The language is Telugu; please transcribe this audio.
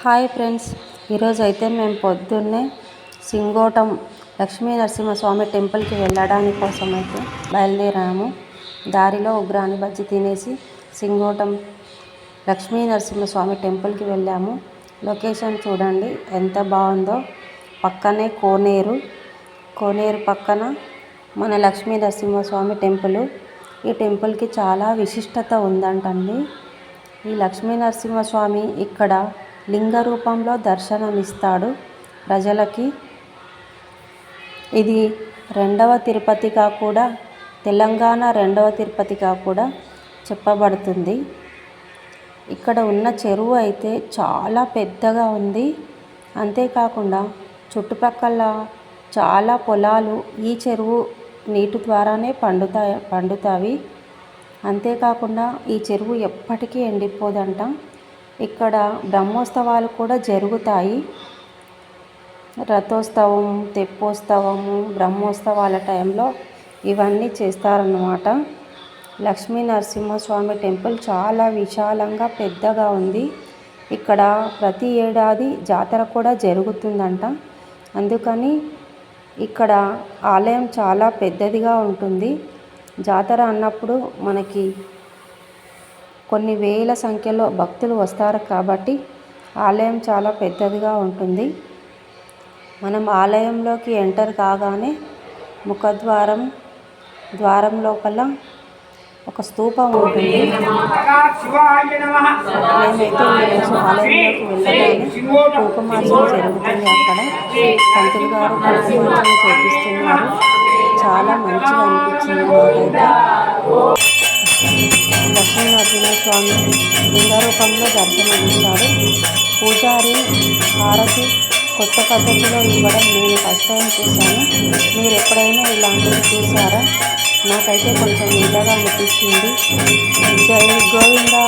హాయ్ ఫ్రెండ్స్, ఈరోజు అయితే మేము పొద్దున్నే సింగోటం లక్ష్మీ నరసింహస్వామి టెంపుల్కి వెళ్ళడానికి కోసం అయితే బయలుదేరాము. దారిలో ఉగ్రాని బజ్జి తినేసి సింగోటం లక్ష్మీ నరసింహస్వామి టెంపుల్కి వెళ్ళాము. లొకేషన్ చూడండి ఎంత బాగుందో. పక్కనే కోనేరు పక్కన మన లక్ష్మీ నరసింహస్వామి టెంపుల్. ఈ టెంపుల్కి చాలా విశిష్టత ఉందంటండి. ఈ లక్ష్మీ నరసింహస్వామి ఇక్కడ లింగ రూపంలో దర్శనమిస్తాడు ప్రజలకి. ఇది రెండవ తిరుపతిగా కూడా, తెలంగాణ రెండవ తిరుపతిగా కూడా చెప్పబడుతుంది. ఇక్కడ ఉన్న చెరువు అయితే చాలా పెద్దగా ఉంది. అంతేకాకుండా చుట్టుపక్కల చాలా పొలాలు ఈ చెరువు నీటి ద్వారానే పండుతాయి. అంతేకాకుండా ఈ చెరువు ఎప్పటికీ ఎండిపోదంట. ఇక్కడ బ్రహ్మోత్సవాలు కూడా జరుగుతాయి. రథోత్సవం, తెప్పోత్సవము, బ్రహ్మోత్సవాల టైంలో ఇవన్నీ చేస్తారన్నమాట. లక్ష్మీ నరసింహస్వామి టెంపుల్ చాలా విశాలంగా పెద్దగా ఉంది. ఇక్కడ ప్రతి ఏడాది జాతర కూడా జరుగుతుందంట. అందుకని ఇక్కడ ఆలయం చాలా పెద్దదిగా ఉంటుంది. జాతర అన్నప్పుడు మనకి కొన్ని వేల సంఖ్యలో భక్తులు వస్తారు కాబట్టి ఆలయం చాలా పెద్దదిగా ఉంటుంది. మనం ఆలయంలోకి ఎంటర్ కాగానే ద్వారం లోపల ఒక స్తూపం ఉంటుంది. మేమైతే ఈరోజు ఆలయంలోకి వెళ్ళగానే కుంకుమార్చన జరుగుతుంది. అక్కడ పంతులు గారు కుంకుమార్చన చేపిస్తున్నారు. చాలా మంచిగా అనిపించింది నాకైతే. లక్ష్మీ నరసింహస్వామి లింగ రూపంలో దర్శనమిస్తాడు. పూజారి హారతి కొత్త పద్ధతిలో ఇవ్వడం నేను ఫస్ట్ టైం చూశాను. మీరు ఎప్పుడైనా ఇలాంటివి చూసారా? నాకైతే కొంచెం వింతగా అనిపించింది. జై గోవిందా.